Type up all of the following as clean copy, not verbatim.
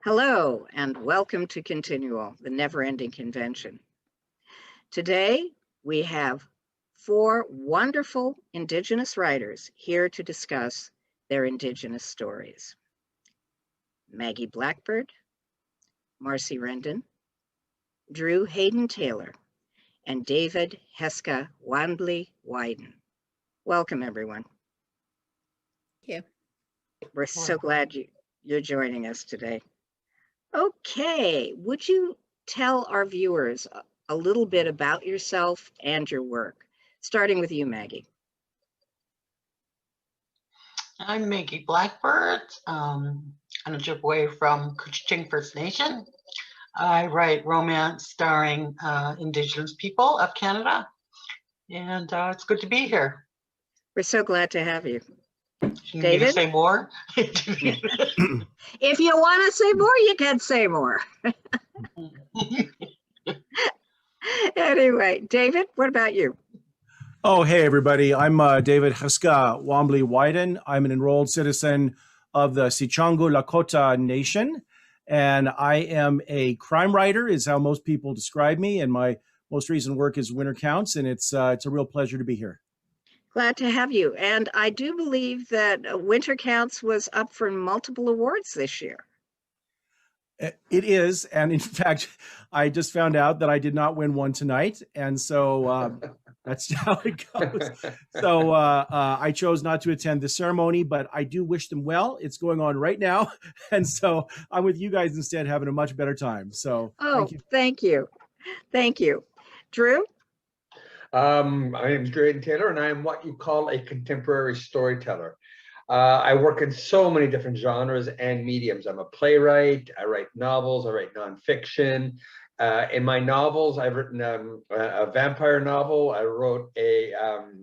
Hello, and welcome to ConTinual, the never-ending convention. Today, we have four wonderful Indigenous writers here to discuss their Indigenous stories. Maggie Blackbird, Marcie Rendon, Drew Hayden Taylor, and David Heska Wanbli Weiden. Welcome, everyone. Thank you. We're so glad you're joining us today. Okay, would you tell our viewers a little bit about yourself and your work, starting with you, Maggie? I'm Maggie Blackbird. I'm an Ojibwe from Couchiching First Nation. I write romance starring Indigenous people of Canada, and it's good to be here. We're so glad to have you. You David? need to say more? If you want to say more, you can say more. Anyway, David, what about you? Oh, hey, everybody. I'm David Heska Wanbli Weiden. I'm an enrolled citizen of the Sicangu Lakota Nation, and I am a crime writer, is how most people describe me, and my most recent work is Winter Counts, and it's a real pleasure to be here. Glad to have you. And I do believe that Winter Counts was up for multiple awards this year. It is, and in fact, I just found out that I did not win one tonight, and so that's how it goes. So I chose not to attend the ceremony, but I do wish them well. It's going on right now, and so I'm with you guys instead, having a much better time. So thank you. Drew? My name is Hayden Taylor, and I am what you call a contemporary storyteller. I work in so many different genres and mediums. I'm a playwright. I write novels. I write nonfiction. In my novels, I've written a vampire novel. I wrote a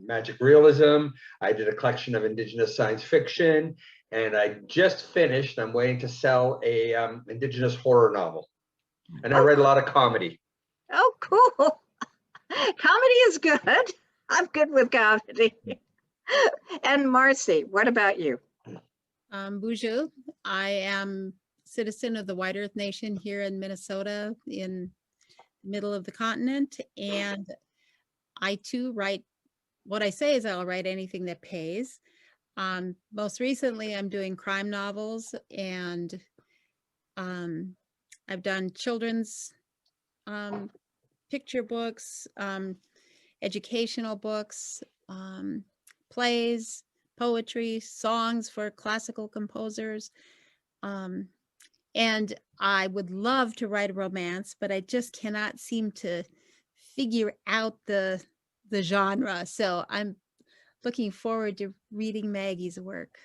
magic realism. I did a collection of Indigenous science fiction, and I just finished. I'm waiting to sell a Indigenous horror novel, and I write a lot of comedy. Oh, cool. Comedy is good. I'm good with comedy. And Marcie, what about you? Bonjour. I am citizen of the White Earth Nation here in Minnesota, in the middle of the continent, and I too write. What I say is I'll write anything that pays. Most recently, I'm doing crime novels, and I've done children's picture books, educational books, plays, poetry, songs for classical composers. And I would love to write a romance, but I just cannot seem to figure out the genre. So I'm looking forward to reading Maggie's work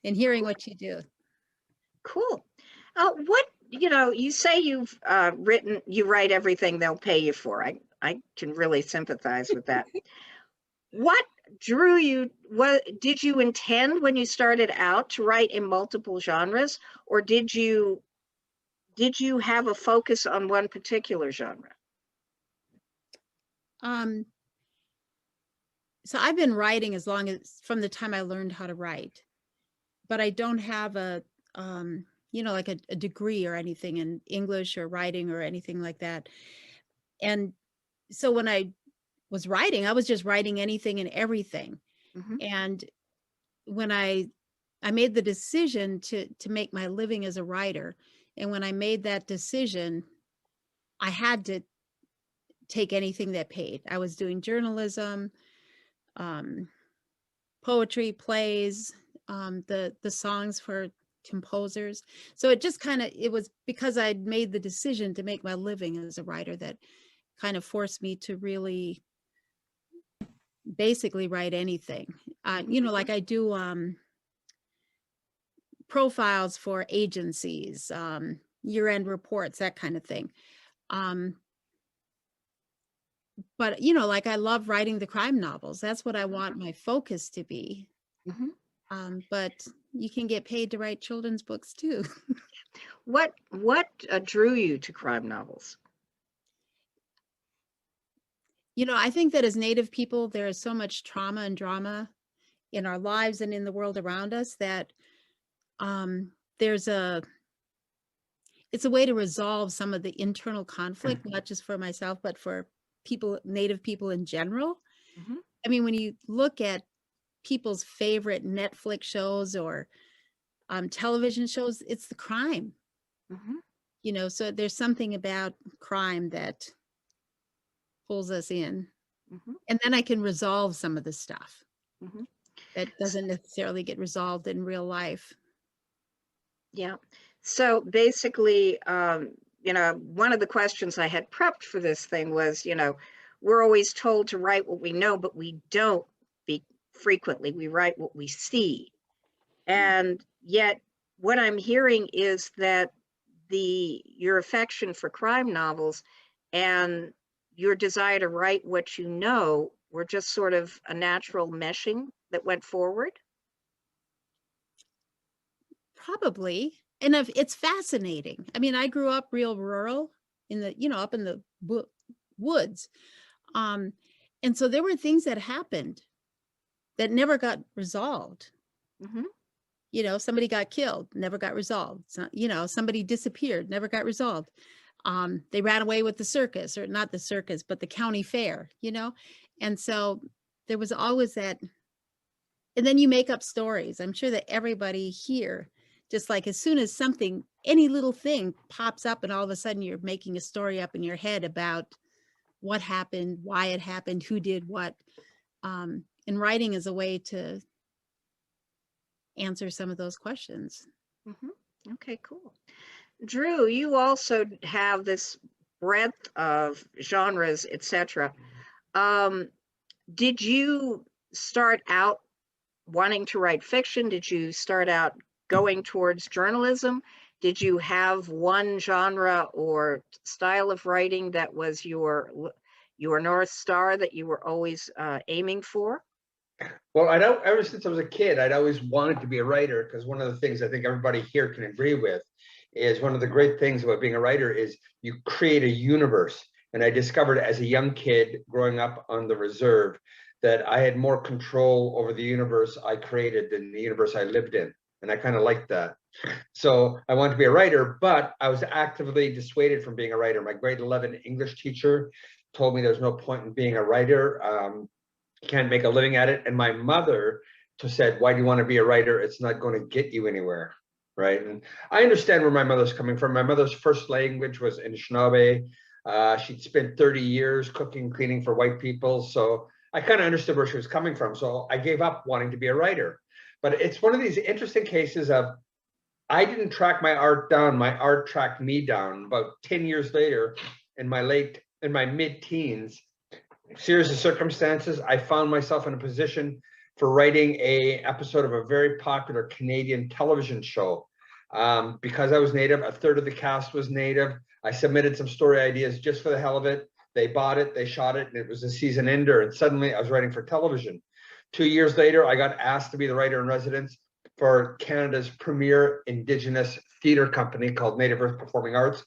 and hearing what you do. Cool. You say you've you write everything they'll pay you for. I can really sympathize with that. What drew you? What did you intend when you started out to write in multiple genres, or did you have a focus on one particular genre? So I've been writing as long as from the time I learned how to write, but I don't have a like a degree or anything in English or writing or anything like that. And so when I was writing, I was just writing anything and everything. Mm-hmm. And when I made the decision to make my living as a writer, and when I made that decision, I had to take anything that paid. I was doing journalism, poetry, plays, the songs for composers. So it just it was because I'd made the decision to make my living as a writer that kind of forced me to really basically write anything. Like I do profiles for agencies, year-end reports, that kind of thing. But like I love writing the crime novels. That's what I want my focus to be. Mm-hmm. But you can get paid to write children's books too. What drew you to crime novels? I think that as Native people, there is so much trauma and drama in our lives and in the world around us that there's a it's a way to resolve some of the internal conflict, not just for myself, but for people, Native people in general. Mhm. I mean, when you look at people's favorite Netflix shows or television shows, it's the crime, Mhm. you know, so there's something about crime that pulls us in. Mhm. And then I can resolve some of the stuff Mhm. that doesn't necessarily get resolved in real life. Yeah. So basically, one of the questions I had prepped for this thing was, we're always told to write what we know, but we don't frequently. We write what we see. And yet what I'm hearing is that your affection for crime novels and your desire to write what you know were just sort of a natural meshing that went forward. Probably. And it's fascinating. I mean, I grew up real rural in the, up in the woods. And so there were things that happened that never got resolved. Mm-hmm. Somebody got killed, never got resolved. So, somebody disappeared, never got resolved. They ran away with the circus, or not the circus, but the county fair, And so there was always that. And then you make up stories. I'm sure that everybody here, just like as soon as any little thing pops up and all of a sudden you're making a story up in your head about what happened, why it happened, who did what. And writing is a way to answer some of those questions. Mm-hmm. Okay, cool. Drew, you also have this breadth of genres, etc. Did you start out wanting to write fiction? Did you start out going towards journalism? Did you have one genre or style of writing that was your North Star that you were always aiming for? Well, ever since I was a kid, I'd always wanted to be a writer, because one of the things I think everybody here can agree with is one of the great things about being a writer is you create a universe. And I discovered as a young kid growing up on the reserve that I had more control over the universe I created than the universe I lived in. And I kind of liked that. So I wanted to be a writer, but I was actively dissuaded from being a writer. My grade 11 English teacher told me there's no point in being a writer. You can't make a living at it. And my mother said, why do you want to be a writer? It's not going to get you anywhere. Right. And I understand where my mother's coming from. My mother's first language was Anishinaabe. She'd spent 30 years cooking, cleaning for white people. So I kind of understood where she was coming from. So I gave up wanting to be a writer. But it's one of these interesting cases of I didn't track my art down. My art tracked me down. About 10 years later, in my mid-teens, series of circumstances, I found myself in a position for writing an episode of a very popular Canadian television show. Because I was Native, a third of the cast was Native. I submitted some story ideas just for the hell of it. They bought it, they shot it, and it was a season ender. And suddenly I was writing for television. 2 years later, I got asked to be the writer in residence for Canada's premier Indigenous theatre company called Native Earth Performing Arts.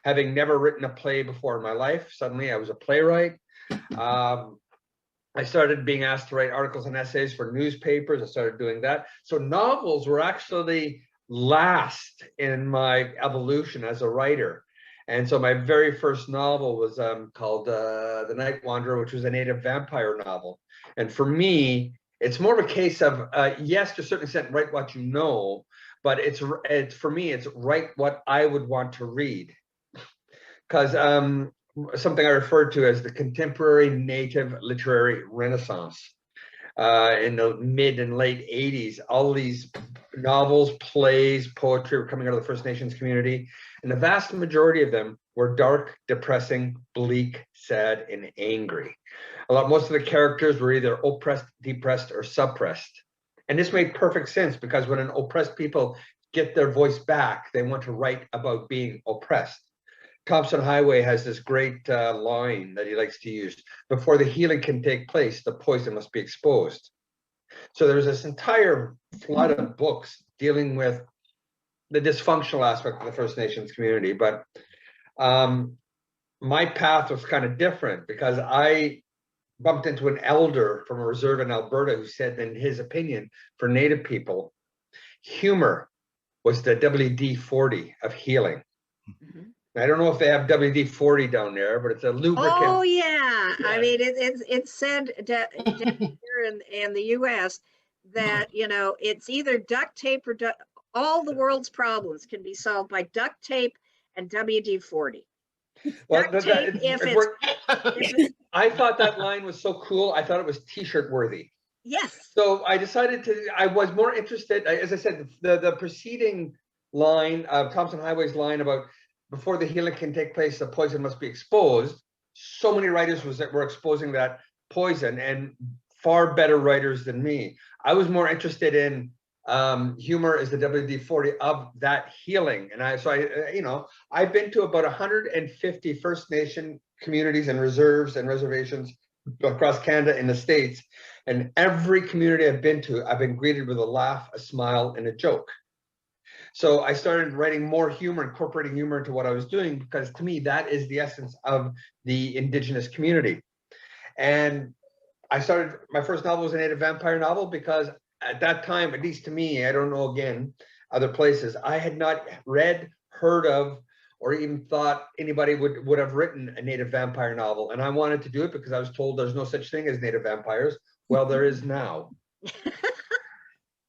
Having never written a play before in my life, suddenly I was a playwright. I started being asked to write articles and essays for newspapers. I started doing that. So novels were actually last in my evolution as a writer. And so my very first novel was called The Night Wanderer, which was a Native vampire novel. And for me, it's more of a case of, yes, to a certain extent, write what you know, but it's for me, it's write what I would want to read. Because something I referred to as the contemporary Native literary renaissance. In the mid and late 80s, all these novels, plays, poetry were coming out of the First Nations community. And the vast majority of them were dark, depressing, bleak, sad, and angry. Most of the characters were either oppressed, depressed, or suppressed. And this made perfect sense, because when an oppressed people get their voice back, they want to write about being oppressed. Thompson Highway has this great line that he likes to use: before the healing can take place, the poison must be exposed. So there's this entire flood of books dealing with the dysfunctional aspect of the First Nations community. But my path was kind of different, because I bumped into an elder from a reserve in Alberta who said, in his opinion, for Native people, humor was the WD-40 of healing. Mhm. I don't know if they have WD-40 down there, but it's a lubricant. Oh yeah, I Yeah. mean it's said down here in the U.S. that it's either duct tape or all the world's problems can be solved by duct tape and WD-40. Well, Duct tape if it's I thought that line was so cool. I thought it was T-shirt worthy. yes. So I decided I was more interested, as I said, the preceding line of Thompson Highway's line about before the healing can take place, the poison must be exposed. So many writers were exposing that poison, and far better writers than me. I was more interested in humor is the WD-40 of that healing. And I've been to about 150 First Nation communities and reserves and reservations across Canada and the States. And every community I've been to, I've been greeted with a laugh, a smile, and a joke. So I started writing more humor, incorporating humor into what I was doing, because to me, that is the essence of the Indigenous community. And I started, my first novel was a Native vampire novel, because at that time, at least to me, I don't know again, other places, I had not read, heard of, or even thought anybody would have written a Native vampire novel. And I wanted to do it because I was told there's no such thing as Native vampires. Well, there is now.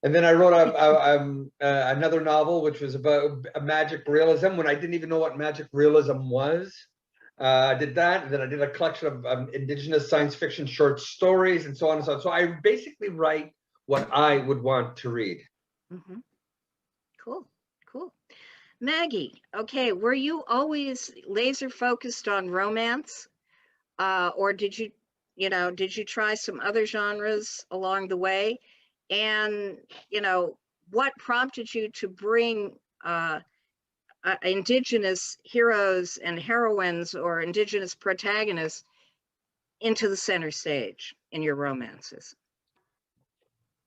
And then I wrote another novel, which was about a magic realism, when I didn't even know what magic realism was. I did that, and then I did a collection of Indigenous science fiction short stories, and so on and so on. So I basically write what I would want to read. Mm-hmm. Cool. Maggie, okay, were you always laser focused on romance, or did you try some other genres along the way? And what prompted you to bring Indigenous heroes and heroines or Indigenous protagonists into the center stage in your romances?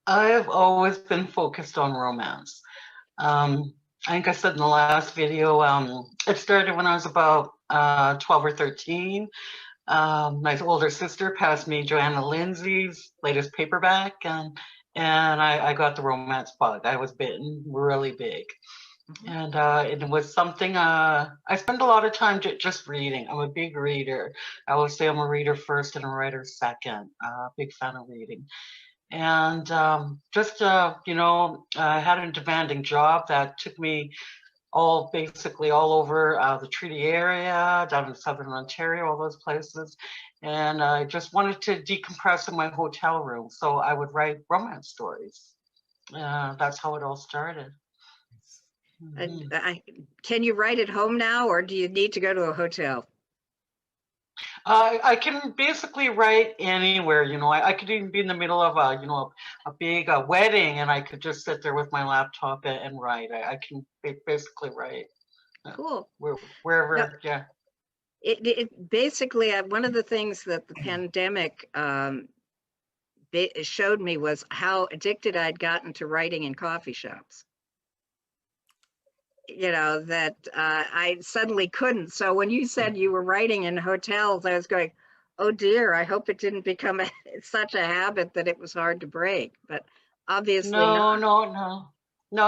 I have always been focused on romance. I think I said in the last video, it started when I was about 12 or 13. My older sister passed me Joanna Lindsay's latest paperback, and I got the romance bug. I was bitten really big. And it was something, I spend a lot of time just reading. I'm a big reader. I always say I'm a reader first and a writer second. Big fan of reading. And I had a demanding job that took me basically all over the treaty area, down in southern Ontario, all those places. And I just wanted to decompress in my hotel room. So I would write romance stories. That's how it all started. Can you write at home now, or do you need to go to a hotel? I can basically write anywhere. I could even be in the middle of a big wedding, and I could just sit there with my laptop and write. I can basically write. Cool. Wherever, now, yeah. It basically, one of the things that the pandemic showed me was how addicted I'd gotten to writing in coffee shops. That I suddenly couldn't. So when you said you were writing in hotels, I was going, oh dear, I hope it didn't become such a habit that it was hard to break. But obviously No,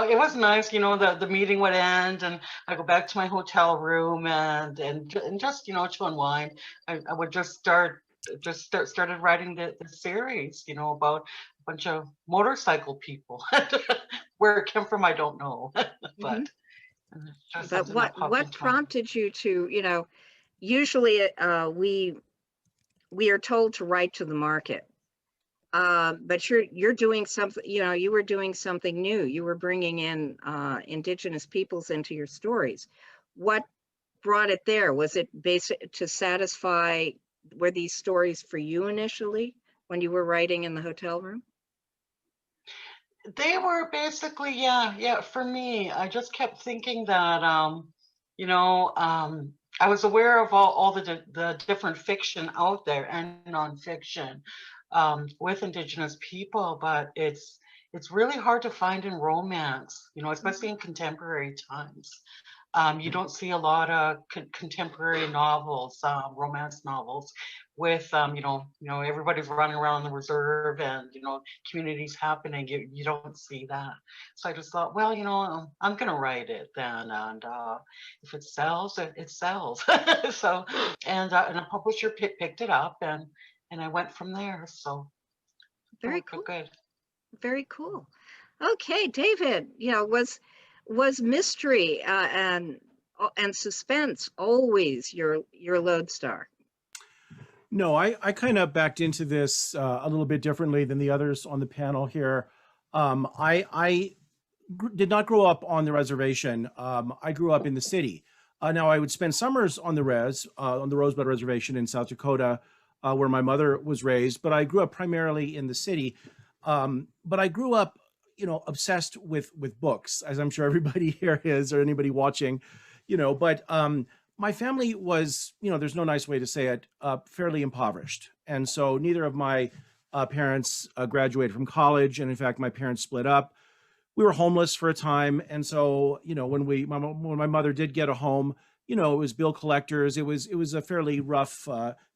it was nice. The meeting would end, and I go back to my hotel room and just to unwind. I would just started writing the series, about a bunch of motorcycle people. Where it came from, I don't know, but. But what prompted you to, usually we are told to write to the market, but you're doing something, you were doing something new. You were bringing in Indigenous peoples into your stories. What brought it there? Was it basic to satisfy, were these stories for you initially when you were writing in the hotel room? They were basically, yeah, for me. I just kept thinking that, I was aware of all the different fiction out there and nonfiction with Indigenous people, but it's really hard to find in romance, especially in contemporary times. You don't see a lot of contemporary novels, romance novels, with everybody's running around the reserve and communities happening. You don't see that. So I just thought, well, I'm gonna write it then, and if it sells, it sells. So and a publisher picked it up, and I went from there. So Very it cool. good. Very cool. Okay, David, was mystery and suspense always your lodestar? No, I kind of backed into this a little bit differently than the others on the panel here. I did not grow up on the reservation. I grew up in the city. Now I would spend summers on the Rosebud Reservation in South Dakota, where my mother was raised, but I grew up primarily in the city. But I grew up, obsessed with books, as I'm sure everybody here is, or anybody watching, but my family was, there's no nice way to say it, fairly impoverished. And so neither of my parents graduated from college. And in fact, my parents split up. We were homeless for a time. And so, when my mother did get a home, it was bill collectors. It was a fairly rough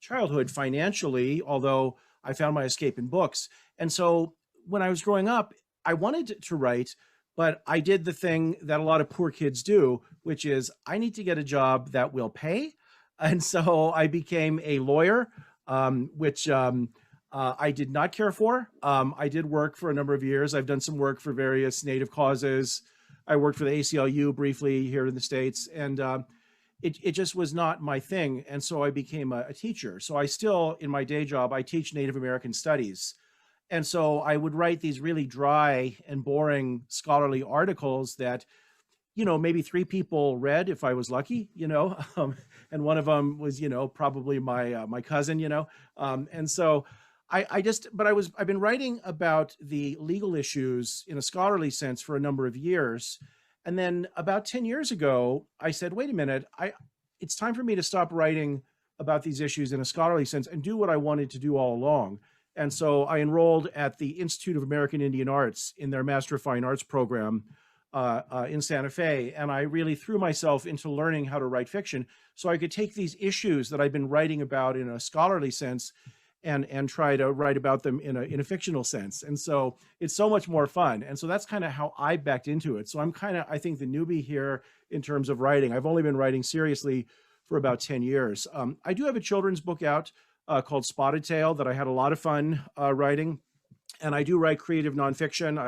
childhood financially, although I found my escape in books. And so when I was growing up, I wanted to write, but I did the thing that a lot of poor kids do, which is I need to get a job that will pay. And so I became a lawyer, which I did not care for. I did work for a number of years. I've done some work for various Native causes. I worked for the ACLU briefly here in the States, and it just was not my thing. And so I became a teacher. So I still, in my day job, I teach Native American studies. And so I would write these really dry and boring scholarly articles that, maybe 3 people read if I was lucky, and one of them was, probably my cousin, and so I've been writing about the legal issues in a scholarly sense for a number of years. And then about 10 years ago, I said, wait a minute, it's time for me to stop writing about these issues in a scholarly sense and do what I wanted to do all along. And so I enrolled at the Institute of American Indian Arts in their Master of Fine Arts program in Santa Fe. And I really threw myself into learning how to write fiction so I could take these issues that I've been writing about in a scholarly sense and try to write about them in a fictional sense. And so it's so much more fun. And so that's kind of how I backed into it. So I'm kind of, I think, the newbie here in terms of writing. I've only been writing seriously for about 10 years. I do have a children's book out called Spotted Tail that I had a lot of fun writing. And I do write creative nonfiction.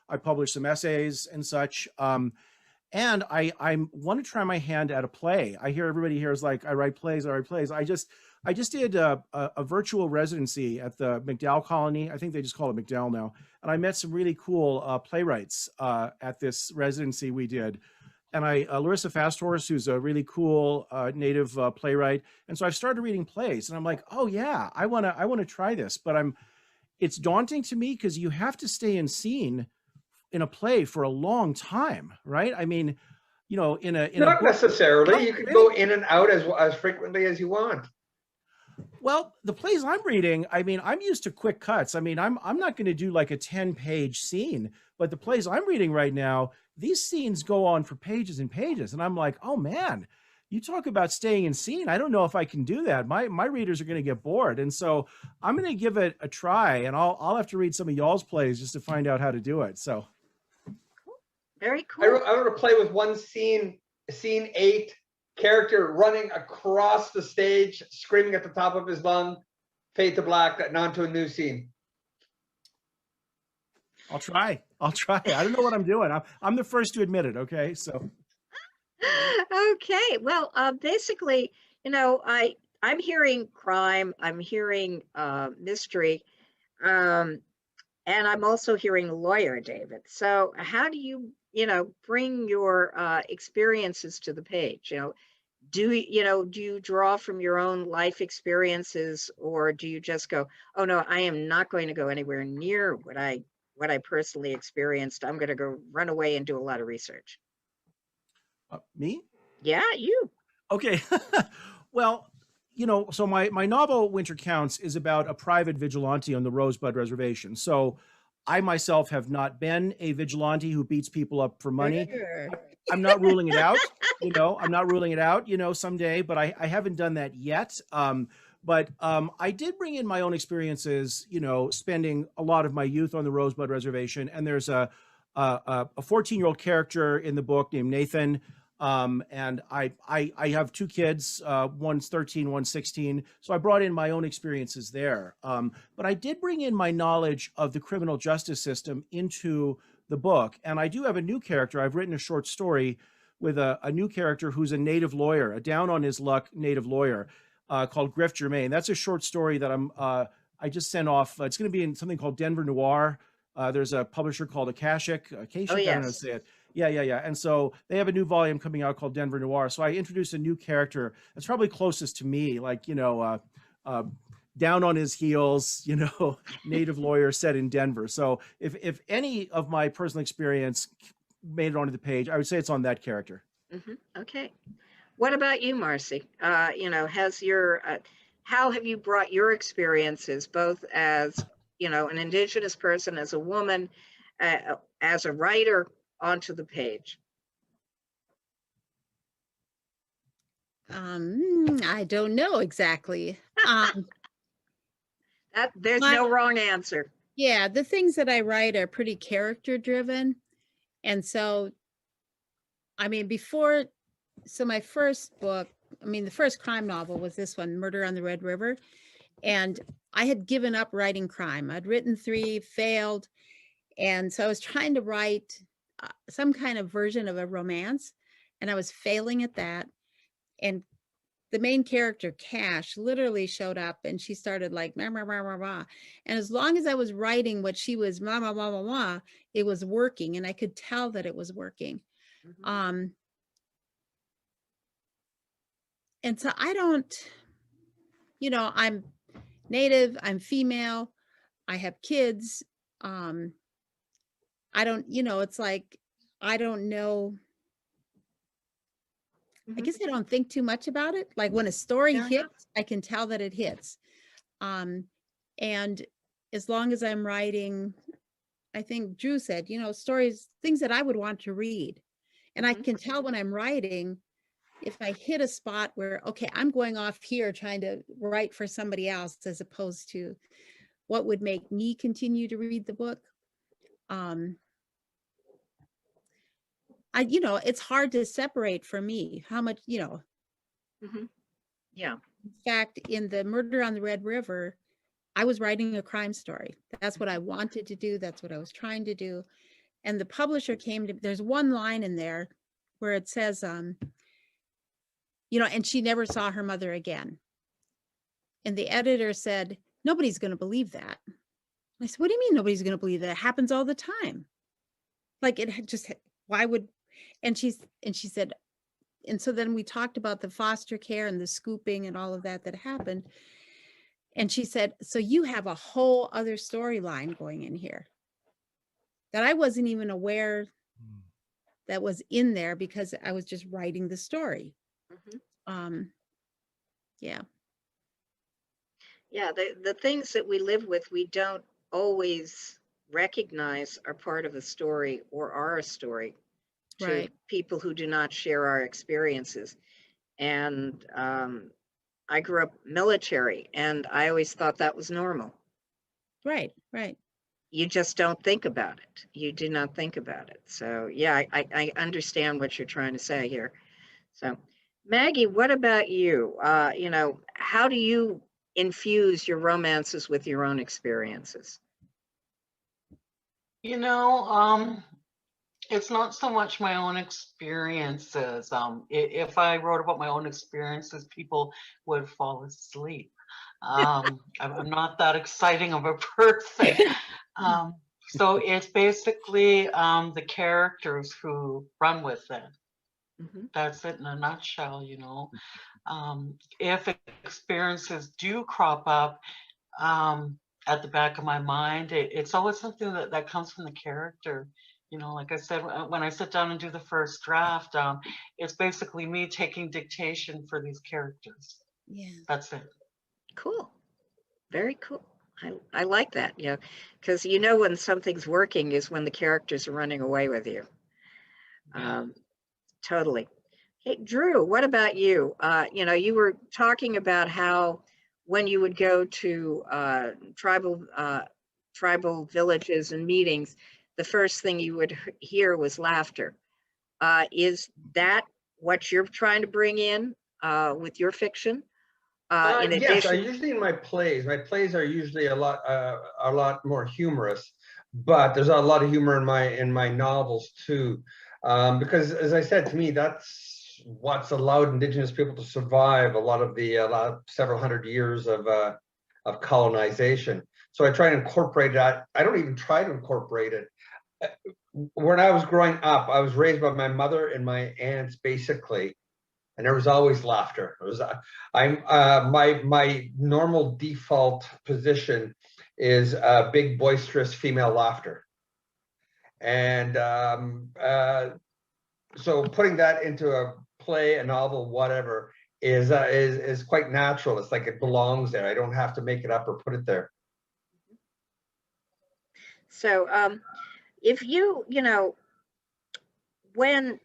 I publish some essays and such. And I want to try my hand at a play. I hear everybody here is like, I write plays. I just did a virtual residency at the MacDowell Colony. I think they just call it MacDowell now. And I met some really cool playwrights at this residency we did. And Larissa Fasthorse, who's a really cool Native playwright. And so I've started reading plays and I'm like, oh yeah, I want to try this, but it's daunting to me because you have to stay in scene in a play for a long time, right? I mean, not necessarily. You can go in and out as frequently as you want. Well, the plays I'm reading, I mean, I'm used to quick cuts. I mean, I'm not going to do like a 10-page scene, but the plays I'm reading right now, these scenes go on for pages and pages. And I'm like, oh man, you talk about staying in scene. I don't know if I can do that. My readers are going to get bored. And so I'm going to give it a try, and I'll have to read some of y'all's plays just to find out how to do it. So. Very cool. I wrote a play with one scene 8, character running across the stage, screaming at the top of his lung, fade to black, and on to a new scene. I'll try. I don't know what I'm doing. I'm the first to admit it. Okay. So. Okay. Well, basically, I'm hearing crime, I'm hearing mystery, and I'm also hearing lawyer, David. So how do you, bring your experiences to the page? Do you draw from your own life experiences, or do you just go, oh no, I am not going to go anywhere near what I personally experienced. I'm going to go run away and do a lot of research. Me? Yeah, you. Okay. Well, so my novel Winter Counts is about a private vigilante on the Rosebud Reservation. So I myself have not been a vigilante who beats people up for money. Sure. I'm not ruling it out, I'm not ruling it out, someday, but I haven't done that yet. But I did bring in my own experiences, spending a lot of my youth on the Rosebud Reservation. And there's a 14-year-old character in the book named Nathan. And I have two kids, one's 13, one's 16. So I brought in my own experiences there. But I did bring in my knowledge of the criminal justice system into the book. And I do have a new character. I've written a short story with a new character who's a native lawyer, a down on his luck native lawyer, called Griff Germain. That's a short story that I just sent off. It's going to be in something called Denver Noir. There's a publisher called Akashic. Akashic, Oh, I don't know how to yes. say it. Yeah. And so they have a new volume coming out called Denver Noir. So I introduced a new character that's probably closest to me, like, down on his heels, native lawyer set in Denver. So if any of my personal experience made it onto the page, I would say it's on that character. Okay. What about you, Marcie? Has your how have you brought your experiences, both as an Indigenous person, as a woman, as a writer, onto the page? I don't know exactly. There's no wrong answer. Yeah, the things that I write are pretty character driven. And so, so my first book, the first crime novel was this one, Murder on the Red River. And I had given up writing crime. I'd written 3, failed. And so I was trying to write some kind of version of a romance, and I was failing at that. And the main character, Cash, literally showed up, and she started like, rah, rah, rah, rah, rah. And as long as I was writing what she was, rah, rah, rah, rah, rah, it was working, and I could tell that it was working. And so I don't, I'm Native, I'm female, I have kids. I don't, it's like, I don't know. I guess I don't think too much about it. Like when a story hits, I can tell that it hits. And as long as I'm writing, I think Drew said, stories, things that I would want to read. And I can tell when I'm writing, if I hit a spot where, okay, I'm going off here trying to write for somebody else, as opposed to what would make me continue to read the book. It's hard to separate for me how much, Yeah. In fact, in the Murder on the Red River, I was writing a crime story. That's what I wanted to do. That's what I was trying to do. And the publisher there's one line in there where it says, and she never saw her mother again. And the editor said, nobody's going to believe that. I said, what do you mean nobody's going to believe that? It happens all the time. Like why would, and she said, and so then we talked about the foster care and the scooping and all of that happened. And she said, so you have a whole other storyline going in here that I wasn't even aware that was in there, because I was just writing the story. Yeah. Yeah, the things that we live with, we don't always recognize are part of a story or are a story to Right. people who do not share our experiences. And I grew up military, and I always thought that was normal. Right. You just don't think about it. You do not think about it. So yeah, I understand what you're trying to say here. So Maggie, what about you? How do you infuse your romances with your own experiences? It's not so much my own experiences. If I wrote about my own experiences, people would fall asleep. I'm not that exciting of a person. So it's basically the characters who run with it. That's it in a nutshell, If experiences do crop up at the back of my mind, it's always something that comes from the character. Like I said, when I sit down and do the first draft, it's basically me taking dictation for these characters. Yeah. That's it. Cool. Very cool. I like that, yeah, because you know when something's working is when the characters are running away with you. Totally. Hey, Drew, what about you? You were talking about how when you would go to tribal villages and meetings, the first thing you would hear was laughter. Is that what you're trying to bring in with your fiction? In Yes, I addition, usually in my plays are usually a lot more humorous, but there's a lot of humor in my novels too, because as I said, to me, that's what's allowed Indigenous people to survive a lot of several hundred years of colonization. So I try to incorporate that. I don't even try to incorporate it. When I was growing up, I was raised by my mother and my aunts, basically, and there was always laughter. It was my normal default position is big boisterous female laughter, and so putting that into a play, a novel, whatever, is quite natural. It's like it belongs there. I don't have to make it up or put it there. so if when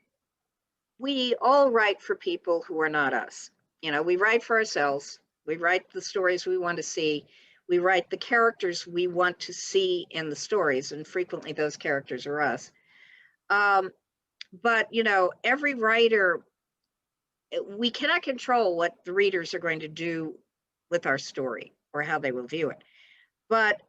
we all write for people who are not us, we write for ourselves. We write the stories we want to see. We write the characters we want to see in the stories, and frequently those characters are us. But every writer, we cannot control what the readers are going to do with our story or how they will view it. But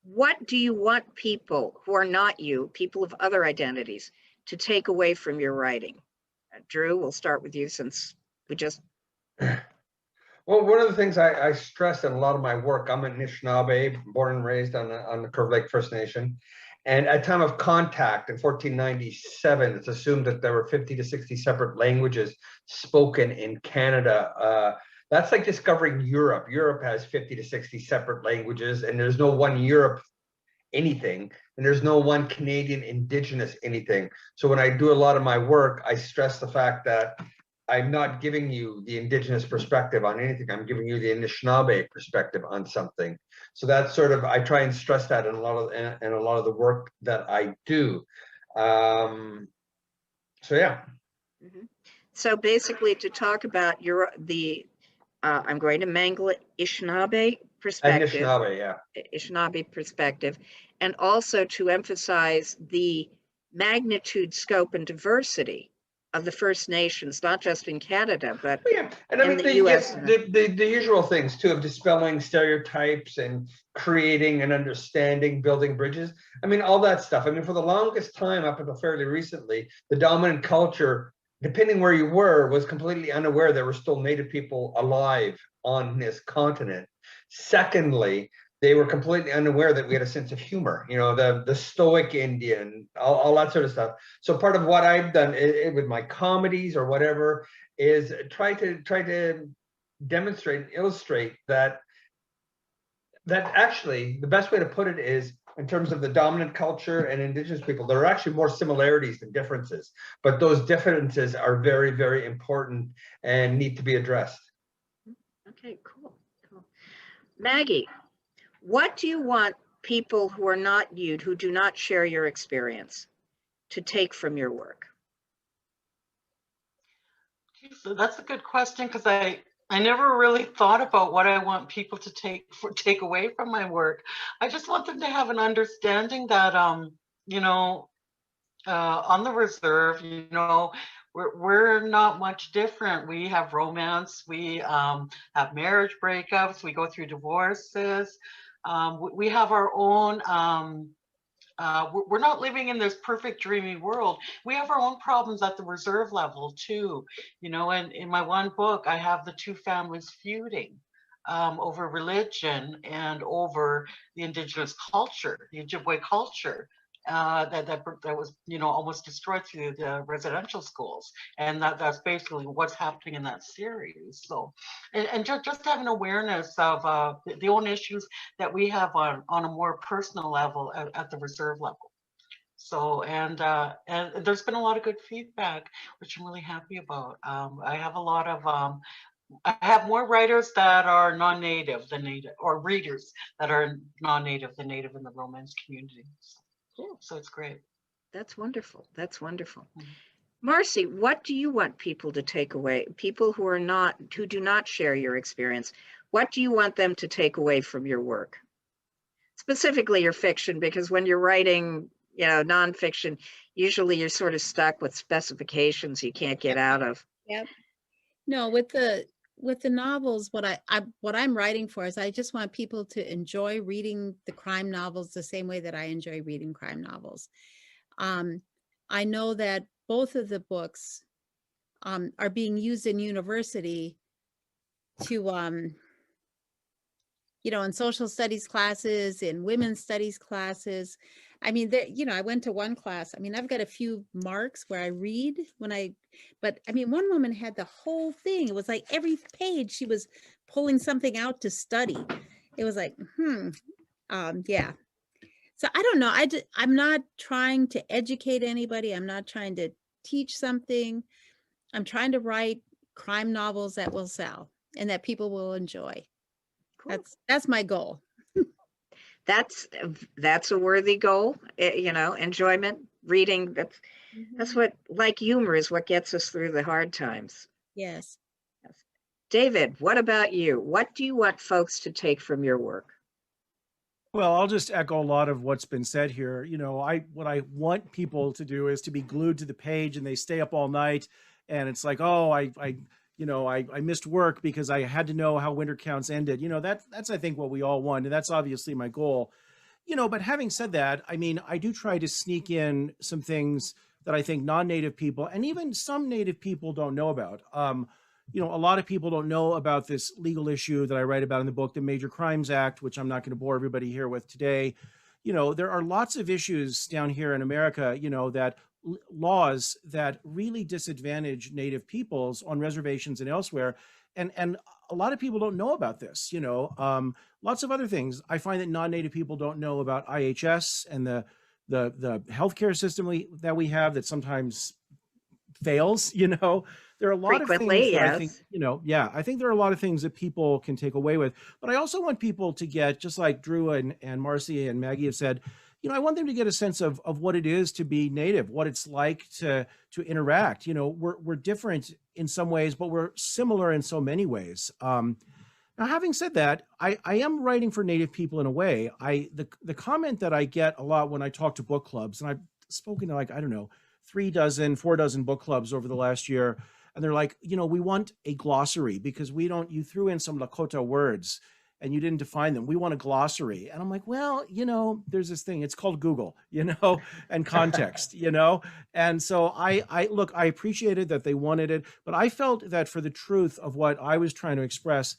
what do you want people who are not you, people of other identities, to take away from your writing? Drew, we'll start with you since we just... Well, one of the things I stress in a lot of my work, I'm an Anishinaabe, born and raised on the Curve Lake First Nation. And at time of contact in 1497, it's assumed that there were 50 to 60 separate languages spoken in Canada. That's like discovering Europe. Europe has 50 to 60 separate languages, and there's no one Europe anything, and there's no one Canadian Indigenous anything. So when I do a lot of my work, I stress the fact that I'm not giving you the Indigenous perspective on anything. I'm giving you the Anishinaabe perspective on something. So that's sort of, I try and stress that in a lot of the work that I do. So yeah. So basically, to talk about I'm going to mangle it, Anishinaabe perspective. Anishinaabe, yeah. Anishinaabe perspective, and also to emphasize the magnitude, scope, and diversity of the First Nations, not just in Canada, but and I mean the US. The usual things too, of dispelling stereotypes and creating and understanding, building bridges. I mean, all that stuff. I mean, for the longest time, up until fairly recently, the dominant culture, depending where you were, was completely unaware there were still Native people alive on this continent. Secondly, they were completely unaware that we had a sense of humor, the stoic Indian, all that sort of stuff. So part of what I've done with my comedies or whatever is try to demonstrate and illustrate that actually the best way to put it is, in terms of the dominant culture and Indigenous people, there are actually more similarities than differences, but those differences are very, very important and need to be addressed. Okay, cool. Maggie, what do you want people who are not you, who do not share your experience, to take from your work? So that's a good question, because I never really thought about what I want people to take away from my work. I just want them to have an understanding that on the reserve, we're not much different. We have romance, we have marriage breakups, we go through divorces. We have our own, we're not living in this perfect dreamy world. We have our own problems at the reserve level too. And in my one book, I have the two families feuding over religion and over the Indigenous culture, the Ojibwe culture. That was almost destroyed through the residential schools, and that's basically what's happening in that series. So, and just have an awareness of the own issues that we have on a more personal level at the reserve level. So, and there's been a lot of good feedback, which I'm really happy about. I have a lot of I have more writers that are non-native than native, or readers that are non-native than native in the romance community. Cool. So it's great. That's wonderful. That's wonderful. Mhm. Marcie, what do you want people to take away? People who do not share your experience, what do you want them to take away from your work? Specifically your fiction, because when you're writing, nonfiction, usually you're sort of stuck with specifications you can't get out of. Yep. No, with the novels, what I'm writing for is I just want people to enjoy reading the crime novels the same way that I enjoy reading crime novels. I know that both of the books are being used in university to in social studies classes, in women's studies classes. I mean, I went to one class. I mean, I've got a few marks where I read but I mean, one woman had the whole thing. It was like every page she was pulling something out to study. It was like, yeah. So I don't know. I'm not trying to educate anybody. I'm not trying to teach something. I'm trying to write crime novels that will sell and that people will enjoy. Cool. That's my goal. That's a worthy goal, enjoyment, reading. That's what, like humor, is what gets us through the hard times. Yes. David, what about you? What do you want folks to take from your work? Well, I'll just echo a lot of what's been said here. What I want people to do is to be glued to the page, and they stay up all night, and it's like, oh, I missed work because I had to know how winter counts ended. That's I think what we all want, and that's obviously my goal. But having said that, I mean, I do try to sneak in some things that I think non-native people and even some native people don't know about. A lot of people don't know about this legal issue that I write about in the book, the Major Crimes Act, which I'm not going to bore everybody here with today. There are lots of issues down here in America, that laws that really disadvantage native peoples on reservations and elsewhere. And a lot of people don't know about this, lots of other things. I find that non-native people don't know about IHS and the healthcare system that we have that sometimes fails. There are a lot of things that I think, I think there are a lot of things that people can take away with, but I also want people to get, just like Drew and Marcie and Maggie have said, I want them to get a sense of what it is to be native, what it's like to interact. We're different in some ways, but we're similar in so many ways. Now, having said that, I am writing for native people in a way. The comment that I get a lot when I talk to book clubs, and I've spoken to 4 dozen book clubs over the last year, and they're like, we want a glossary because you threw in some Lakota words and you didn't define them. We want a glossary. And I'm like, well, there's this thing, it's called Google, and context, And so I appreciated that they wanted it, but I felt that for the truth of what I was trying to express,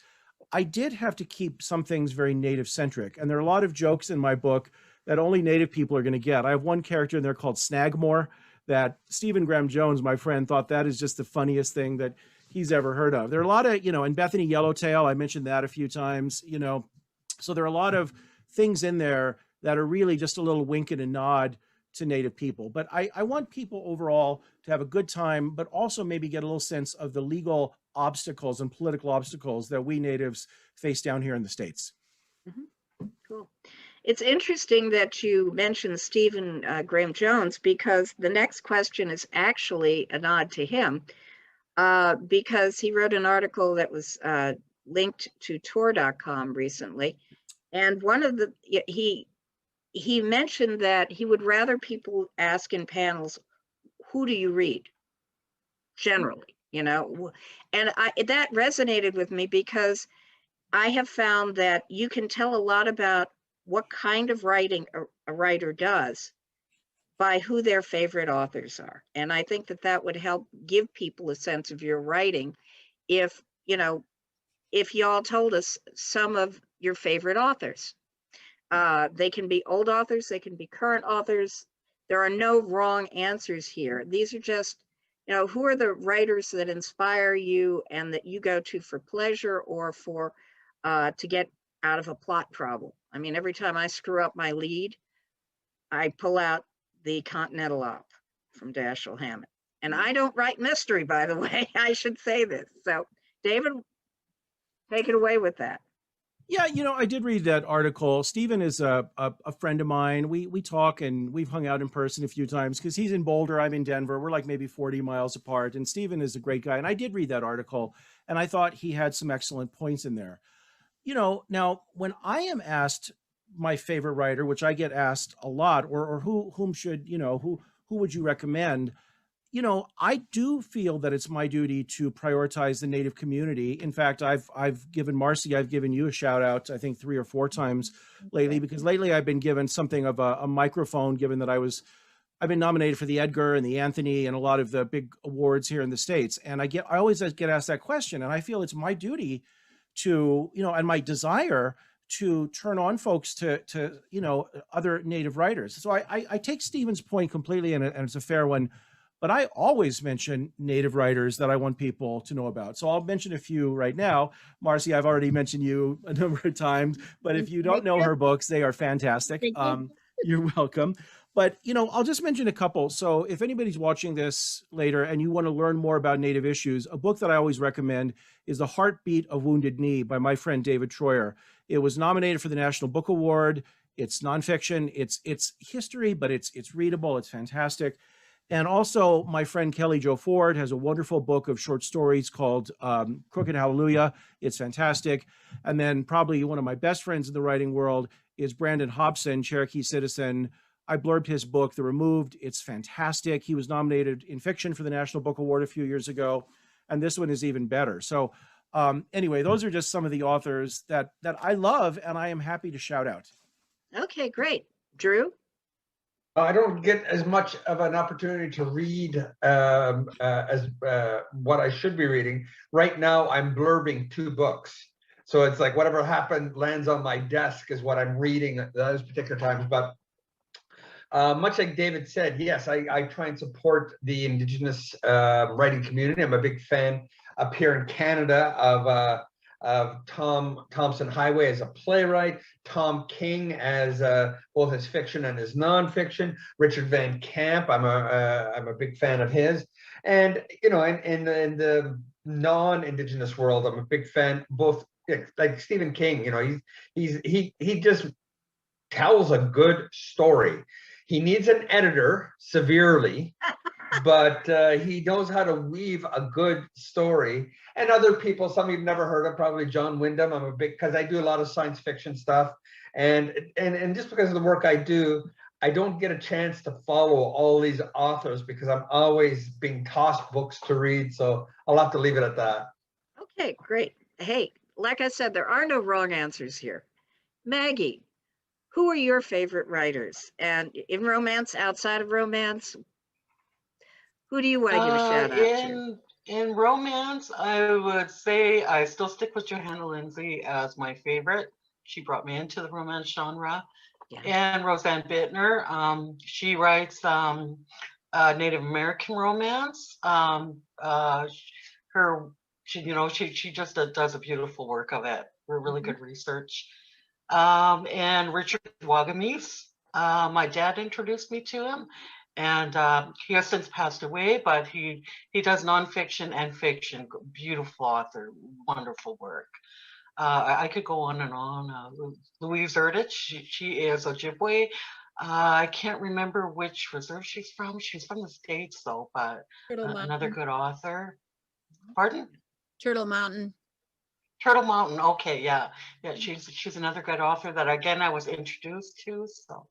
I did have to keep some things very native centric. And there are a lot of jokes in my book that only native people are going to get. I have one character in there called Snagmore that Stephen Graham Jones, my friend, thought that is just the funniest thing that he's ever heard of. There are a lot of, and Bethany Yellowtail, I mentioned that a few times, so there are a lot of things in there that are really just a little wink and a nod to native people. But I want people overall to have a good time, but also maybe get a little sense of the legal obstacles and political obstacles that we natives face down here in the States. Mm-hmm. Cool. It's interesting that you mentioned Stephen Graham Jones, because the next question is actually a nod to him, because he wrote an article that was linked to Tor.com recently. And he mentioned that he would rather people ask in panels, who do you read? Generally, and that resonated with me, because I have found that you can tell a lot about what kind of writing a writer does by who their favorite authors are. And I think that would help give people a sense of your writing if y'all told us some of your favorite authors. They can be old authors, they can be current authors. There are no wrong answers here. These are just, who are the writers that inspire you and that you go to for pleasure or for to get out of a plot problem. I mean, every time I screw up my lead, I pull out the Continental Op from Dashiell Hammett. And I don't write mystery, by the way. I should say this. So, David, Take it away with that. Yeah, I did read that article. Stephen is a friend of mine. We talk and we've hung out in person a few times because he's in Boulder, I'm in Denver. We're like maybe 40 miles apart. And Stephen is a great guy. And I did read that article and I thought he had some excellent points in there. Now when I am asked my favorite writer, which I get asked a lot, or whom should, who would you recommend? I do feel that it's my duty to prioritize the Native community. In fact, I've given Marcie, I've given you a shout out, I think 3 or 4 times lately, because lately I've been given something of a microphone, given that I've been nominated for the Edgar and the Anthony and a lot of the big awards here in the States. And I always get asked that question. And I feel it's my duty to, and my desire to turn on folks to other Native writers. So I take Stephen's point completely, and it's a fair one. But I always mention Native writers that I want people to know about. So I'll mention a few right now. Marcie, I've already mentioned you a number of times, but if you don't know her books, they are fantastic. You're welcome. But, I'll just mention a couple. So if anybody's watching this later and you want to learn more about Native issues, a book that I always recommend is The Heartbeat of Wounded Knee by my friend David Troyer. It was nominated for the National Book Award. It's nonfiction. It's history, but it's readable. It's fantastic. And also, my friend Kelly Jo Ford has a wonderful book of short stories called Crooked Hallelujah. It's fantastic. And then probably one of my best friends in the writing world is Brandon Hobson, Cherokee citizen. I blurbed his book, The Removed. It's fantastic. He was nominated in fiction for the National Book Award a few years ago. And this one is even better. So anyway, those are just some of the authors that I love and I am happy to shout out. Okay, great. Drew? I don't get as much of an opportunity to read as what I should be reading. Right now, I'm blurbing 2 books. So it's like whatever happened lands on my desk is what I'm reading at those particular times. But much like David said, yes, I try and support the Indigenous writing community. I'm a big fan up here in Canada of Tom Thompson-Highway as a playwright, Tom King as both his fiction and his nonfiction, Richard Van Camp, I'm a big fan of his, and in the non-Indigenous world, I'm a big fan both like Stephen King. He just tells a good story. He needs an editor severely, but he knows how to weave a good story. And other people, some you've never heard of, probably John Wyndham. I'm a big, because I do a lot of science fiction stuff. And just because of the work I do, I don't get a chance to follow all these authors because I'm always being tossed books to read. So I'll have to leave it at that. Okay, great. Hey, like I said, there are no wrong answers here. Maggie, who are your favorite writers? And in romance, outside of romance, who do you want to give a shout out to? In romance, I would say I still stick with Johanna Lindsay as my favorite. She brought me into the romance genre. Yeah. And Roseanne Bittner. She writes Native American romance. She just does a beautiful work of it. Really good research. And Richard Wagamese. My dad introduced me to him. And he has since passed away, but he does nonfiction and fiction. Beautiful author, wonderful work. I could go on and on. Louise Erdich, she is Ojibwe. I can't remember which reserve she's from. She's from the States though, but another good author. Pardon? Turtle Mountain. Turtle Mountain. Okay, yeah. She's another good author that again I was introduced to. So.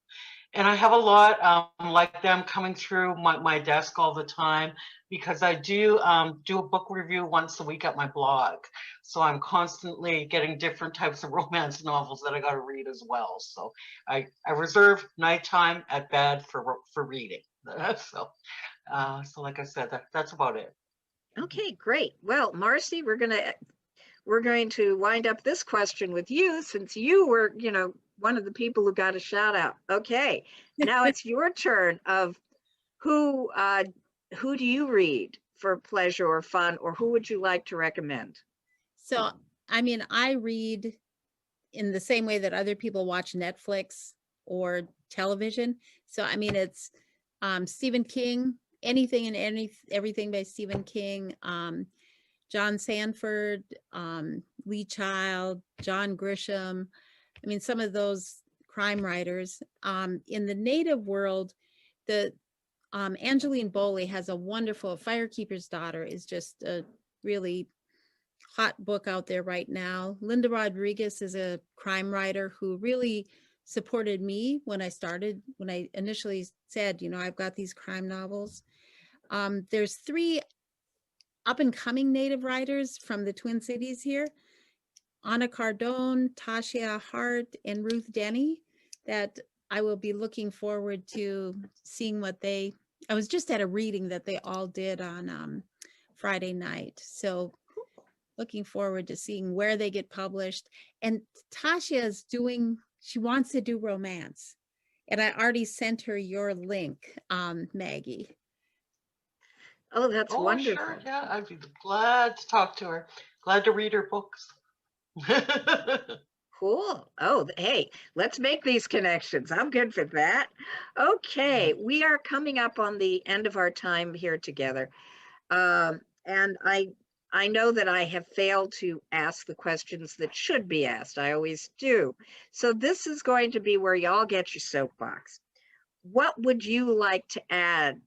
And I have a lot like them coming through my desk all the time because I do a book review once a week at my blog. So I'm constantly getting different types of romance novels that I got to read as well. So I reserve nighttime at bed for reading. So like I said, that's about it. Okay, great. Well, Marcie, we're going to wind up this question with you since you were, one of the people who got a shout out. Okay, now it's your turn of who do you read for pleasure or fun, or who would you like to recommend? So, I read in the same way that other people watch Netflix or television. So, it's Stephen King, anything and everything by Stephen King. John Sanford, Lee Child, John Grisham. I mean, some of those crime writers. In the Native world, the Angeline Boley has a wonderful, Firekeeper's Daughter is just a really hot book out there right now. Linda Rodriguez is a crime writer who really supported me when I initially said, you know, I've got these crime novels. There's 3 up and coming Native writers from the Twin Cities here, Anna Cardone, Tasha Hart, and Ruth Denny, that I will be looking forward to seeing what I was just at a reading that they all did on Friday night. So looking forward to seeing where they get published. And Tasha is she wants to do romance. And I already sent her your link, Maggie. Oh, that's Oh, wonderful. sure. Yeah, I'd be glad to talk to her. Glad to read her books. Cool. Oh, hey, let's make these connections. I'm good for that. Okay, we are coming up on the end of our time here together. And I know that I have failed to ask the questions that should be asked. I always do. So this is going to be where y'all get your soapbox. What would you like to add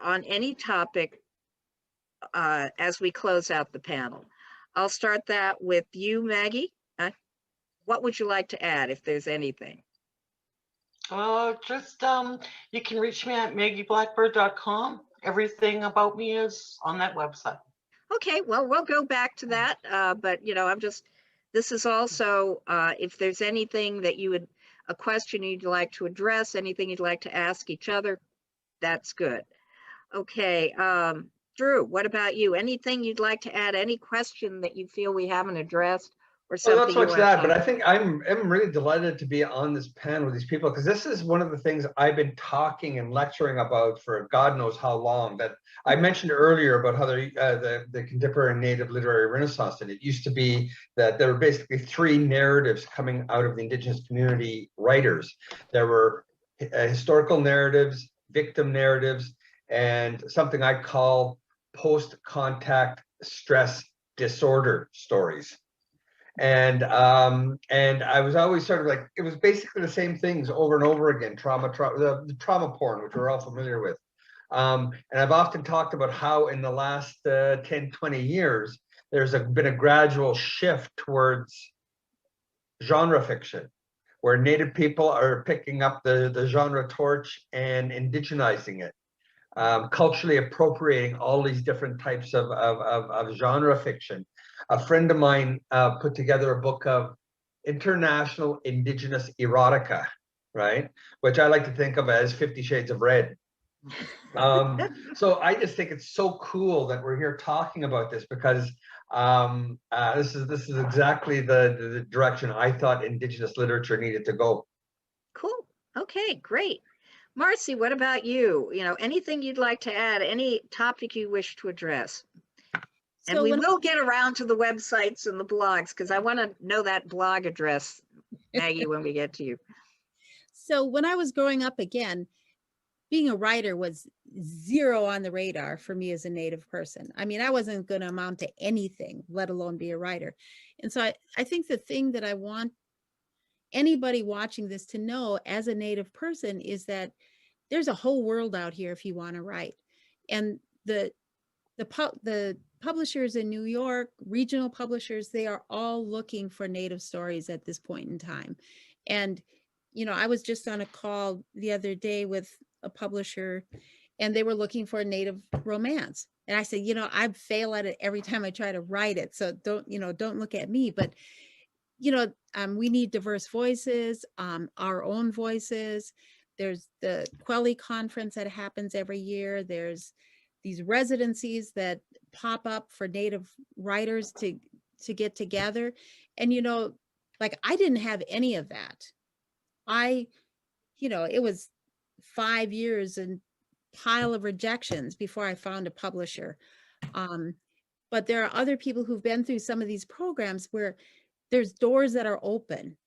on any topic as we close out the panel? I'll start that with you, Maggie. What would you like to add, if there's anything? Just you can reach me at maggieblackbird.com. Everything about me is on that website. Okay, well, we'll go back to that. But, you know, this is also, if there's anything that a question you'd like to address, anything you'd like to ask each other, that's good. Okay, Drew, what about you? Anything you'd like to add? Any question that you feel we haven't addressed? Or Well, not something so you much want to that, but talk I think I'm really delighted to be on this panel with these people, because this is one of the things I've been talking and lecturing about for God knows how long. That I mentioned earlier about how the contemporary Native literary renaissance, and it used to be that there were basically 3 narratives coming out of the Indigenous community writers. There were historical narratives, victim narratives, and something I call post-contact stress disorder stories. And I was always sort of like, it was basically the same things over and over again, the trauma porn, which we're all familiar with. And I've often talked about how in the last 10, 20 years, there's been a gradual shift towards genre fiction, where Native people are picking up the genre torch and indigenizing it, culturally appropriating all these different types of genre fiction. A friend of mine put together a book of international Indigenous erotica, right? Which I like to think of as 50 Shades of Red. So I just think it's so cool that we're here talking about this, because this is exactly the direction I thought Indigenous literature needed to go. Cool. Okay, great. Marcie, what about you? You know, anything you'd like to add? Any topic you wish to address? And So we will get around to the websites and the blogs, because I want to know that blog address, Maggie, when we get to you. So when I was growing up, again, being a writer was 0 on the radar for me as a Native person. I mean, I wasn't going to amount to anything, let alone be a writer. And so I think the thing that I want anybody watching this to know as a Native person is that there's a whole world out here if you want to write. And the publishers in New York, regional publishers, they are all looking for Native stories at this point in time. And, you know, I was just on a call the other day with a publisher, and they were looking for a Native romance. And I said, you know, I fail at it every time I try to write it. So don't look at me. But, you know, we need diverse voices, our own voices. There's the Quelly conference that happens every year. There's these residencies that pop up for Native writers to get together. And, you know, like I didn't have any of that. It was 5 years and pile of rejections before I found a publisher. But there are other people who've been through some of these programs where there's doors that are open.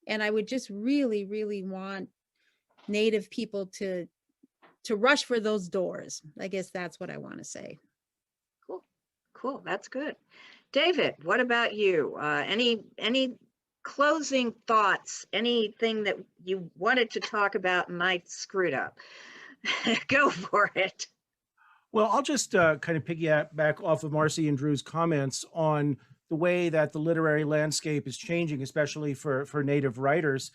And I would just really, really want Native people to rush for those doors. I guess that's what I want to say. Cool. That's good. David, what about you? Any closing thoughts? Anything that you wanted to talk about and I screwed up? Go for it. Well, I'll just kind of piggyback off of Marcie and Drew's comments on the way that the literary landscape is changing, especially for Native writers.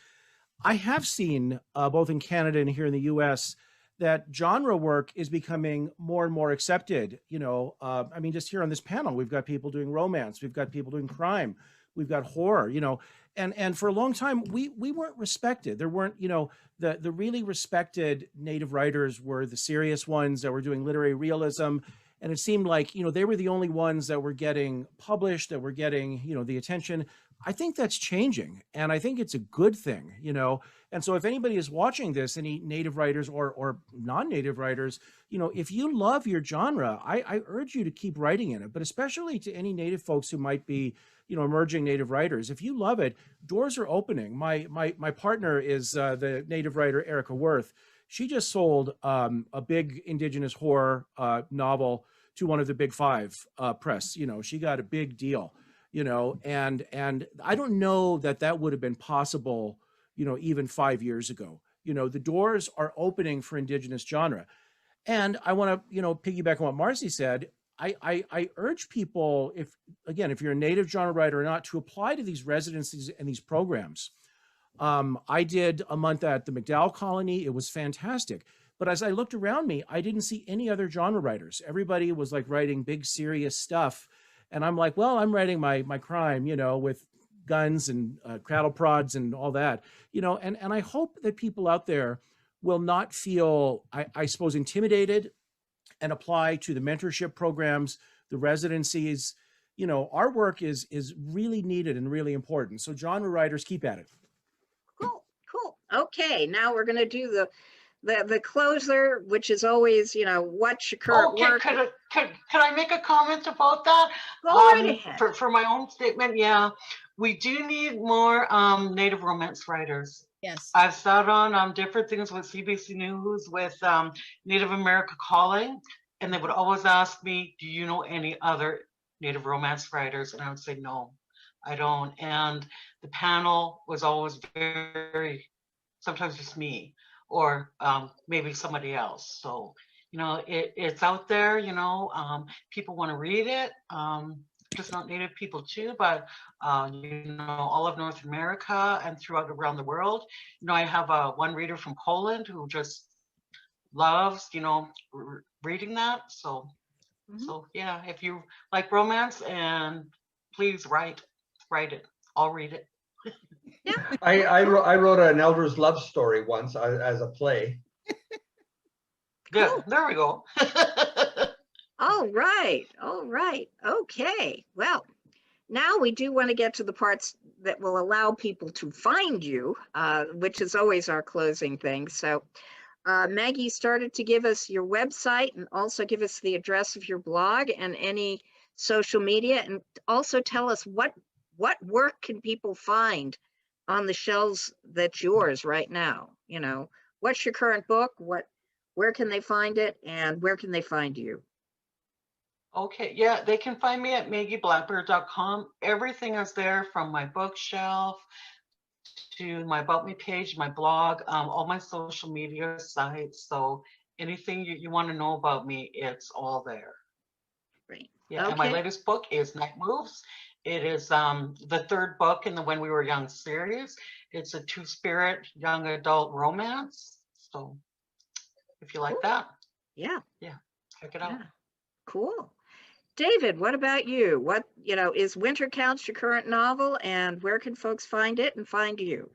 I have seen, both in Canada and here in the US, that genre work is becoming more and more accepted. You know, I mean, just here on this panel, we've got people doing romance, we've got people doing crime, we've got horror, you know, and for a long time, we weren't respected. There weren't, you know, the really respected Native writers were the serious ones that were doing literary realism. And it seemed like, you know, they were the only ones that were getting published, that were getting, you know, the attention. I think that's changing. And I think it's a good thing, you know. And so if anybody is watching this, any Native writers or non-Native writers, you know, if you love your genre, I urge you to keep writing in it, but especially to any Native folks who might be, you know, emerging Native writers. If you love it, doors are opening. My partner is the Native writer, Erica Worth. She just sold a big Indigenous horror novel to one of the big five press. You know, she got a big deal, you know, and I don't know that would have been possible, you know, even 5 years ago. You know, the doors are opening for Indigenous genre. And I want to, you know, piggyback on what Marcie said. I urge people, if you're a Native genre writer or not, to apply to these residencies and these programs. I did a month at the MacDowell Colony. It was fantastic. But as I looked around me, I didn't see any other genre writers. Everybody was like writing big, serious stuff. And I'm like, well, I'm writing my crime, you know, with guns and cattle prods and all that, you know, and I hope that people out there will not feel, I suppose, intimidated and apply to the mentorship programs, the residencies. You know, our work is really needed and really important. So genre writers, keep at it. Cool. Okay, now we're going to do the closer, which is always, you know, what's your current work? Could I make a comment about that? Go right ahead. For my own statement, yeah, we do need more Native romance writers. Yes. I've sat on different things with CBC News, with Native America Calling, and they would always ask me, do you know any other Native romance writers? And I would say, no, I don't. And the panel was always very, sometimes just me, or maybe somebody else. So, you know, it's out there, you know, people want to read it, just not Native people too, but, you know, all of North America and around the world. You know, I have one reader from Poland who just loves, you know, reading that. So, so yeah, if you like romance, and please write it. I'll read it. Yeah. I wrote an elder's love story once as a play. Good. Cool. There we go. All right. Okay. Well, now we do want to get to the parts that will allow people to find you, which is always our closing thing. So Maggie started to give us your website and also give us the address of your blog and any social media, and also tell us what work can people find on the shelves that's yours right now. You know, what's your current book? Where can they find it, and where can they find you? Okay, yeah, they can find me at maggieblackbird.com. Everything is there, from my bookshelf to my About Me page, my blog, all my social media sites. So anything you want to know about me, it's all there. Great. Yeah, Okay. and my latest book is Night Moves. It is the third book in the When We Were Young series. It's a two-spirit young adult romance. So if you like that, Yeah. check it out. Yeah. Cool. David, what about you? What, you know, is Winter Counts your current novel, and where can folks find it and find you?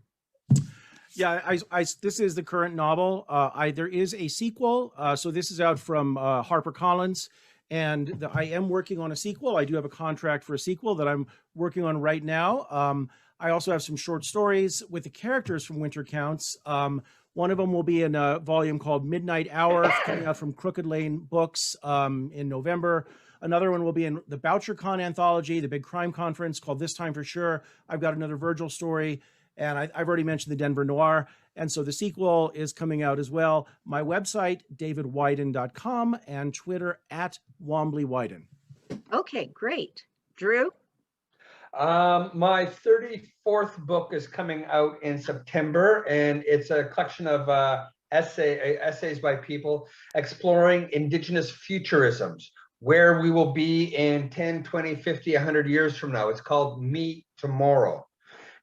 Yeah, this is the current novel. There is a sequel. So this is out from HarperCollins, and I am working on a sequel. I do have a contract for a sequel that I'm working on right now. I also have some short stories with the characters from Winter Counts. One of them will be in a volume called Midnight Hour, coming out from Crooked Lane Books in November. Another one will be in the BoucherCon anthology, the big crime conference, called This Time for Sure. I've got another Virgil story, and I've already mentioned the Denver Noir. And so the sequel is coming out as well. My website, davidweiden.com, and Twitter @Wanbli Weiden. Okay, great. Drew? My 34th book is coming out in September, and it's a collection of essays by people exploring Indigenous futurisms, where we will be in 10, 20, 50, 100 years from now. It's called Me Tomorrow.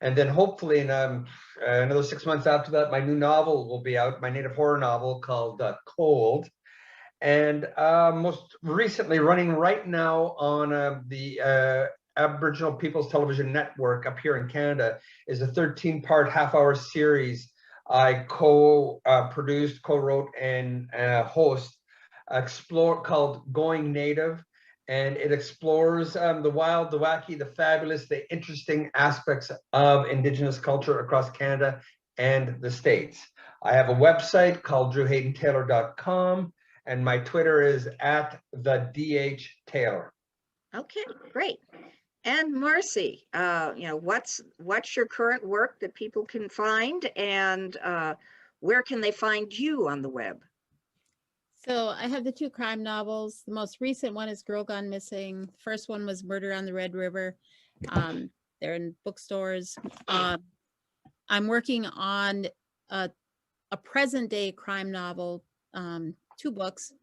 And then hopefully in another 6 months after that, my new novel will be out, my native horror novel called Cold. And most recently, running right now on the Aboriginal People's Television Network up here in Canada, is a 13-part half-hour series I co-produced, co-wrote, and host, called Going Native. And it explores the wild, the wacky, the fabulous, the interesting aspects of Indigenous culture across Canada and the States. I have a website called drewhaydentaylor.com, and my Twitter is @the_DH_Taylor. Okay, great. And Marcie, what's your current work that people can find, and where can they find you on the web? So I have the 2 crime novels. The most recent one is Girl Gone Missing. The first one was Murder on the Red River. They're in bookstores. I'm working on a present day crime novel, 2 books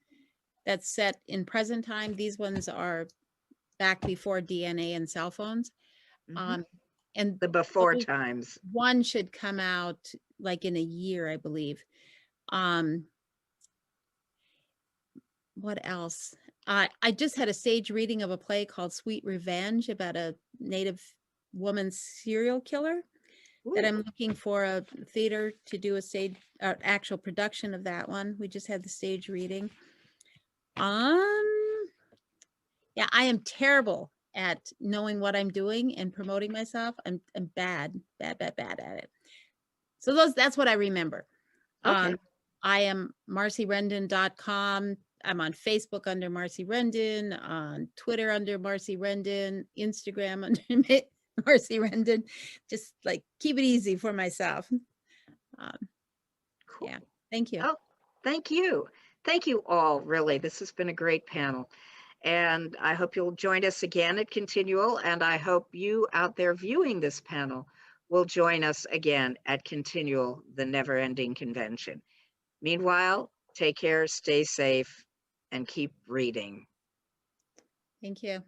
that's set in present time. These ones are back before DNA and cell phones. Mhm. And The before times. one should come out like in a year, I believe. What else? I just had a stage reading of a play called Sweet Revenge about a Native woman serial killer that Ooh, I'm looking for a theater to do a stage actual production of that one. We just had the stage reading. Yeah, I am terrible at knowing what I'm doing and promoting myself. I'm bad at it. So that's what I remember. okay. I am marcierendon.com. I'm on Facebook under Marcie Rendon, on Twitter under Marcie Rendon, Instagram under Marcie Rendon. Just like keep it easy for myself. Cool. Yeah, thank you. Oh, thank you. Thank you all, really. This has been a great panel. And I hope you'll join us again at ConTinual, and I hope you out there viewing this panel will join us again at ConTinual, the never-ending convention. Meanwhile, take care, stay safe, and keep reading. Thank you.